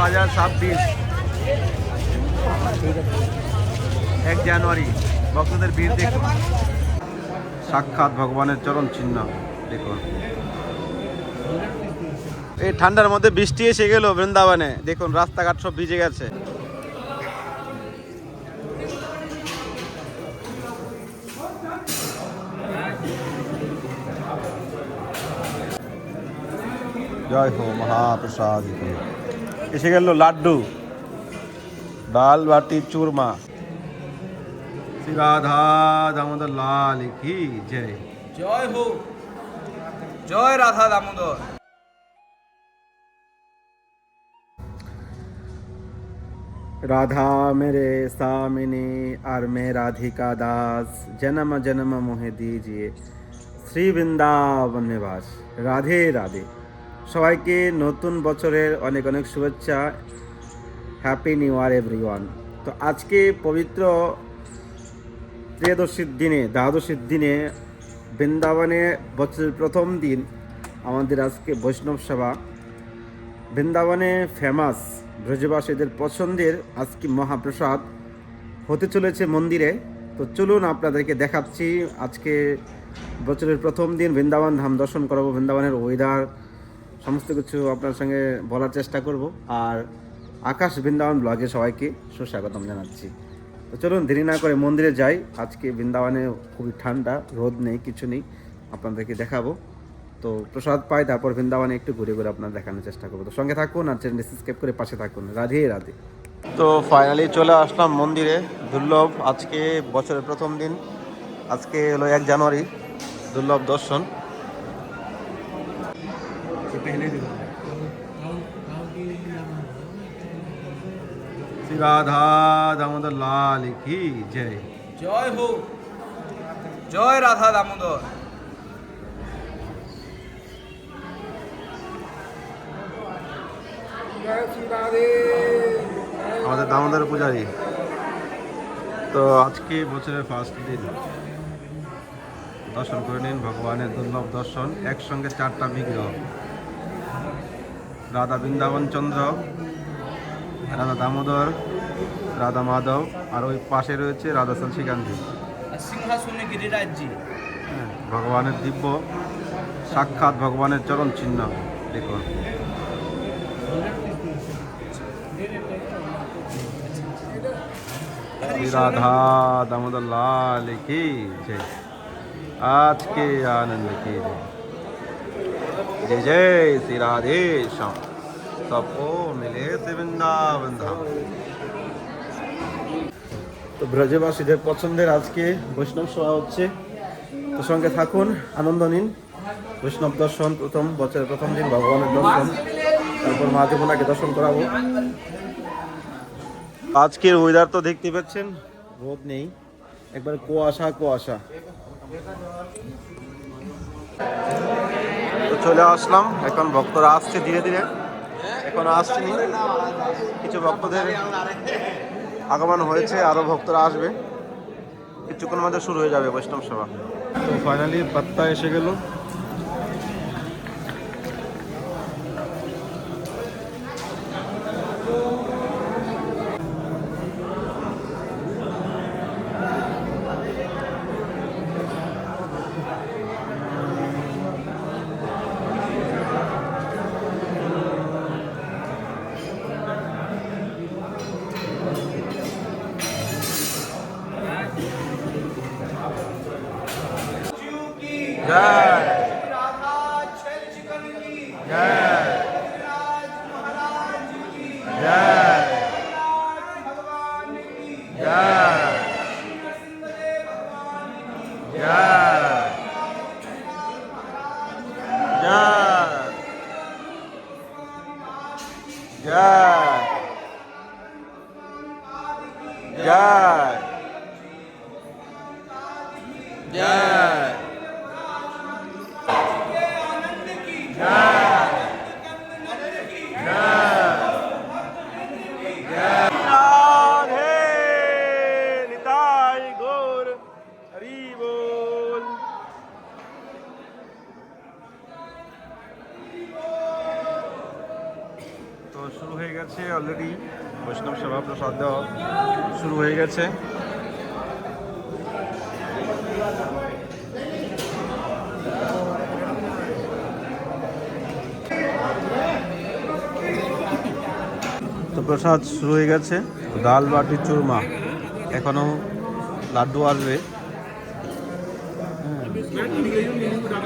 2026 1 জানুয়ারি ভক্তদের ভিড় দেখুন। সাক্ষাৎ ভগবানের চরণ চিহ্ন দেখুন। এই ঠান্ডার মধ্যে বৃষ্টি এসে গেল বৃন্দাবনে, দেখুন রাস্তাঘাট সব ভিজে গেছে। জয় হো মহাপ্রসাদ। এসে গেল লাড্ডু, ডাল বাটি চুরমা। শ্রী রাধা দামোদর লাল কি জয়। জয় হো, জয় রাধা দামোদর। राधा मेरे सामिनी और मैं राधिका दास, जन्म जन्म मोहे दीजिए শ্রী বৃন্দাবন নিবাস। রাধে রাধে। সবাইকে নতুন বছরের অনেক অনেক শুভেচ্ছা। Happy new year everyone. তো আজকে পবিত্র ত্রয়োদশীর দিনে, দ্বাদশীর দিনে বৃন্দাবনে বছরের প্রথম দিন আমাদের আজকে বৈষ্ণব সেবা। বৃন্দাবনে ফেমাস ব্রজবাসীদের পছন্দের আজকে মহাপ্রসাদ হতে চলেছে মন্দিরে। তো চলুন আপনাদেরকে দেখাচ্ছি। আজকে বছরের প্রথম দিন বৃন্দাবন ধাম দর্শন করাবো, বৃন্দাবনের ওয়েদার সমস্ত কিছু আপনার সঙ্গে বলার চেষ্টা করব। আর আকাশ বৃন্দাবন ব্লগে সবাইকে সুস্বাগতম জানাচ্ছি। তো চলুন দেরি না করে মন্দিরে যাই। আজকে বৃন্দাবনে খুবই ঠান্ডা, রোদ নেই, কিছু নেই, আপনাদেরকে দেখাবো। তো প্রসাদ পাই, তারপর বৃন্দাবনে একটু ঘুরে ঘুরে আপনার দেখানোর চেষ্টা করবো। তো সঙ্গে থাকুন আর চ্যানেলটি সাবস্ক্রাইব করে পাশে থাকুন। রাধে রাধে। তো ফাইনালি চলে আসলাম মন্দিরে। দুর্লভ আজকে বছরের প্রথম দিন, আজকে হলো 1 জানুয়ারি, দুর্লভ দর্শন। শ্রী রাধা দামোদর লাল কি জয়। জয় হো, জয় রাধা দামোদর। আমাদের দামোদর পূজারী। তো আজকে বছরের ফার্স্ট দিন, দর্শন করে নিন ভগবানের দুর্লভ দর্শন। একসঙ্গে 4টা বিগ্রহ, রাধা বৃন্দাবন চন্দ্র, রাধা দামোদর, রাধা মাধব, আর ওই পাশে রয়েছে রাধা সলসিকান্তি। সিংহাসনে গিরিরাজজি। ভগবানের দিব্য সাক্ষাৎ ভগবানের চরণ চিহ্ন দেখুন। শ্রী রাধা দামোদর লাল কি জয়। आज के आनंद की जय। जय जय श्री राधे श्याम, सबको मिले से वृंदावन धाम। তো ব্রজবাসীদের পছন্দের আজকে বৈষ্ণব সেবা হচ্ছে। তো সঙ্গে থাকুন, আনন্দ নিন। বৈষ্ণব দর্শন, প্রথম বছরের প্রথম দিন ভগবানের দর্শন, তারপর মা যমুনাকে দর্শন করাবো। আজকের ওয়েদার তো দেখতে পাচ্ছেন, রোদ নেই, একবার কুয়াশা কুয়াশা। তো চলে আসলাম, এখন ভক্তরা আসছে ধীরে ধীরে, এখন আসছেনি, কিছু ভক্তদের আগমন হয়েছে, আরো ভক্তরা আসবে, কিছুক্ষণ মধ্যে শুরু হয়ে যাবে বৈষ্ণব সেবা। তো ফাইনালি পাত্তা এসে গেল। जय राधा छल चिकन की जय राज महाराज की जय राज भगवान की जय नरसिंहदेव भगवान की जय जय जय जय आनंद की जय नंद की राधे निताई गौर हरि बोल। তো শুরু হয়ে গেছে অলরেডি, বৈষ্ণব সেবা প্রসাদ দেওয়া শুরু হয়ে গেছে। তো প্রসাদ শুরু হয়ে গেছে, ডাল বাটি চুরমা, এখনো লাড্ডু আসবে,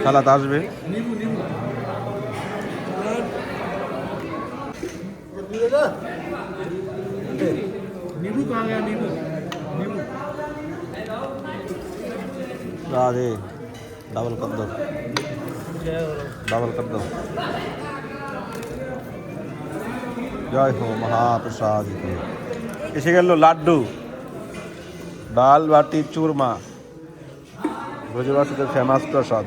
সালাদ আসবে। রাধে, ডাবল কর দাও, ডাবল কর দাও। জয় হো মহাপ্রসাদ। এসে গেল লাড্ডু, ডাল বাটি চুরমা, ব্রজবাসীদের ফেমাস প্রসাদ।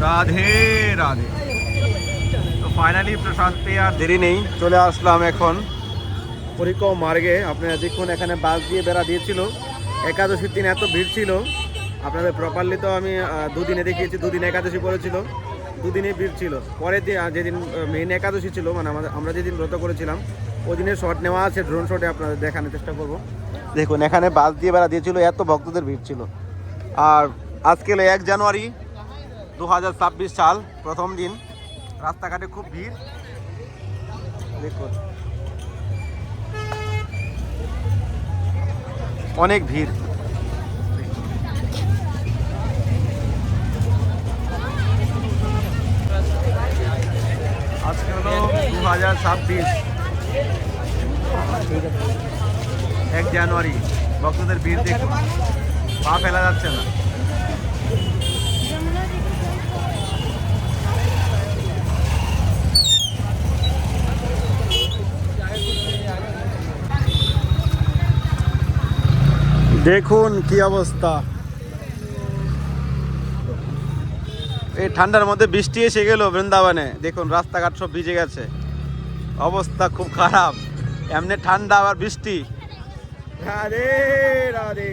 রাধে রাধে। তো ফাইনালি প্রসাদ পেয়ে আর দেরি নেই, চলে আসলাম এখন পরিক্রম মার্গে। আপনারা দেখুন এখানে বাস দিয়ে বেড়া দিয়েছিল, একাদশীর দিন এত ভিড় ছিল। আপনাদের প্রপারলি তো আমি দুদিনে দেখিয়েছি, দুদিন একাদশী পড়েছিল, দুদিনে ভিড় ছিল। পরের দিন যেদিন মেইন একাদশী ছিল, মানে আমরা যেদিন ব্রত করেছিলাম ওই দিনের শট নেওয়া আছে, ড্রোন শটে আপনাদের দেখানোর চেষ্টা করব। দেখুন এখানে বাস দিয়ে বেড়া দিয়েছিল, এত ভক্তদের ভিড় ছিল। আর আজকে হলো 1 জানুয়ারি 2026 সাল, প্রথম দিন। রাস্তাঘাটে খুব ভিড়, দেখুন অনেক ভিড়। আজকে হলো 2026 1 জানুয়ারি, ভক্তদের ভিড় দেখুন, পা ফেলা যাচ্ছে না। দেখুন কি অবস্থা, এই ঠান্ডার মধ্যে বৃষ্টি এসে গেল বৃন্দাবনে। দেখুন রাস্তাঘাট সব ভিজে গেছে, অবস্থা খুব খারাপ। এমনি ঠান্ডা আবার বৃষ্টি। রাধে রাধে,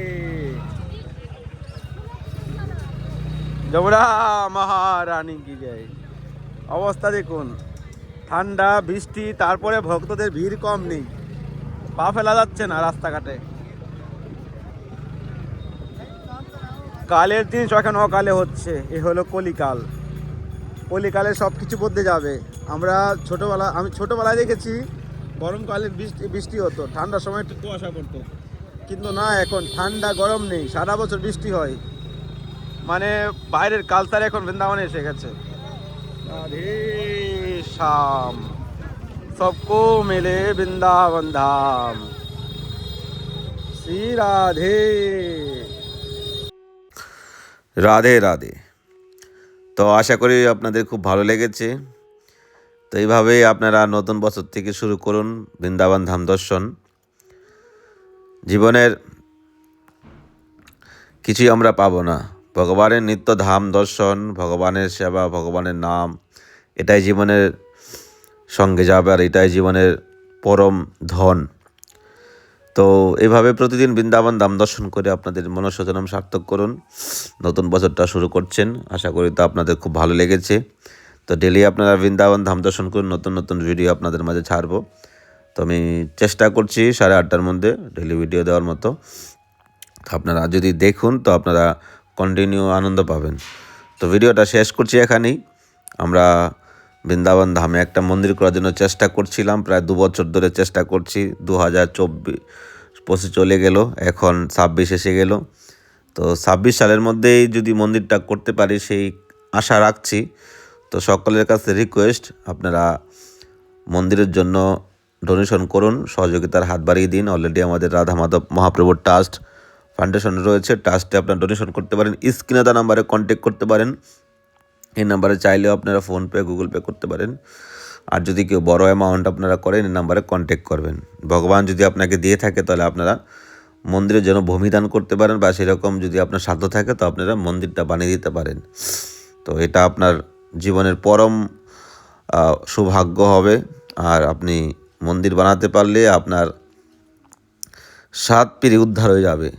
যমুনা মহারানী কি জয়। অবস্থা দেখুন, ঠান্ডা বৃষ্টি, তারপরে ভক্তদের ভিড় কম নেই, পা ফেলা যাচ্ছে না রাস্তাঘাটে। কালের দিন এখন অকালে হচ্ছে, এ হলো কলিকাল। কলিকালে সব কিছু বদলে যাবে। আমি ছোটোবেলায় দেখেছি গরমকালের বৃষ্টি হতো, ঠান্ডার সময় একটু কুয়াশা পড়তো, কিন্তু না, এখন ঠান্ডা গরম নেই, সারা বছর বৃষ্টি হয়। মানে বাইরের কালচার এখন বৃন্দাবনে এসে গেছে। রাধে শ্যাম, সবকো মিলে বৃন্দাবন ধাম, শ্রী রাধে রাধে রাধে। তো আশা করি আপনাদের খুব ভালো লেগেছে। তো এইভাবেই আপনারা নতুন বছর থেকে শুরু করুন বৃন্দাবন ধাম দর্শন। জীবনের কিছুই আমরা পাবো না, ভগবানের নিত্য ধাম দর্শন, ভগবানের সেবা, ভগবানের নাম, এটাই জীবনের সঙ্গে যাবে, আর এটাই জীবনের পরম ধন। তো এইভাবে প্রতিদিন বৃন্দাবন ধাম দর্শন করে আপনাদের মনঃসজনম সার্থক করুন। নতুন বছরটা শুরু করছেন, আশা করি তো আপনাদের খুব ভালো লেগেছে। তো ডেলি আপনারা বৃন্দাবন ধাম দর্শন করুন, নতুন নতুন ভিডিও আপনাদের মাঝে ছাড়বো। তো আমি চেষ্টা করছি 8:30টার মধ্যে ডেলি ভিডিও দেওয়ার মতো। আপনারা যদি দেখুন তো আপনারা কন্টিনিউ আনন্দ পাবেন। তো ভিডিওটা শেষ করছি এখানেই। আমরা বৃন্দাবন ধামে একটা মন্দির করার জন্য চেষ্টা করছিলাম, প্রায় 2 বছর ধরে চেষ্টা করছি। 2025 চলে গেল, এখন 26 এসে গেল। তো 26 সালের মধ্যেই যদি মন্দিরটা করতে পারি সেই আশা রাখছি। তো সকলের কাছে রিকোয়েস্ট, আপনারা মন্দিরের জন্য ডোনেশন করুন, সহযোগিতার হাত বাড়িয়ে দিন। অলরেডি আমাদের রাধা মাধব মহাপ্রভুর ট্রাস্ট ফাউন্ডেশন রয়েছে, ট্রাস্টে আপনারা ডোনেশন করতে পারেন। স্ক্রিনে দেওয়া নাম্বারে কন্ট্যাক্ট করতে পারেন, এই নাম্বারে চাইলেও আপনারা ফোনপে, গুগল পে করতে পারেন। আর যদি কেউ বড় অ্যামাউন্ট আপনারা করেন, এই নাম্বারে কন্ট্যাক্ট করবেন। ভগবান যদি আপনাকে দিয়ে থাকে তাহলে আপনারা মন্দিরের জন্য ভূমিদান করতে পারেন, বা সেরকম যদি আপনার সাধ্য থাকে তো আপনারা মন্দিরটা বানিয়ে দিতে পারেন। তো এটা আপনার জীবনের পরম সৌভাগ্য হবে, আর আপনি মন্দির বানাতে পারলে আপনার 7 পিঁড়ি উদ্ধার হয়ে যাবে।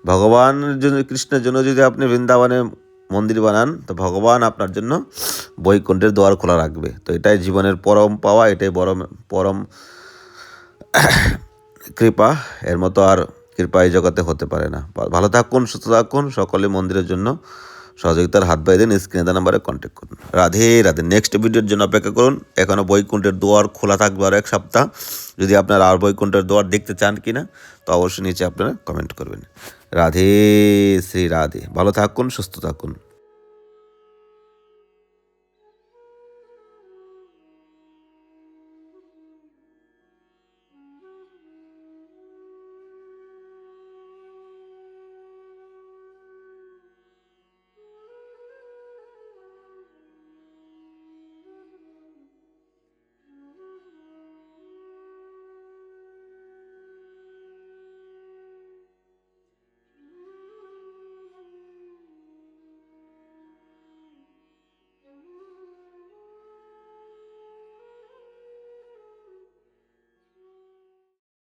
ভগবানের জন্য, কৃষ্ণের জন্য যদি আপনি বৃন্দাবনে মন্দির বানান, তো ভগবান আপনার জন্য বৈকুণ্ঠের দ্বার খোলা রাখবে। তো এটাই জীবনের পরম পাওয়া, এটাই পরম কৃপা। এর মতো আর কৃপা এই জগতে হতে পারে না। ভালো থাকুন, সুস্থ থাকুন। সকলে মন্দিরের জন্য সহযোগিতার হাত বাড়িয়ে দিন। স্ক্রিনে দেওয়া নাম্বারে কন্ট্যাক্ট করুন। রাধে রাধে। নেক্সট ভিডিওর জন্য অপেক্ষা করুন। এখনও বৈকুণ্ঠের দুয়ার খোলা থাকবে আর 1 সপ্তাহ। যদি আপনারা আর বৈকুণ্ঠের দুয়ার দেখতে চান কি না, তো অবশ্যই নিচে আপনারা কমেন্ট করবেন। রাধে শ্রী রাধে। ভালো থাকুন, সুস্থ থাকুন।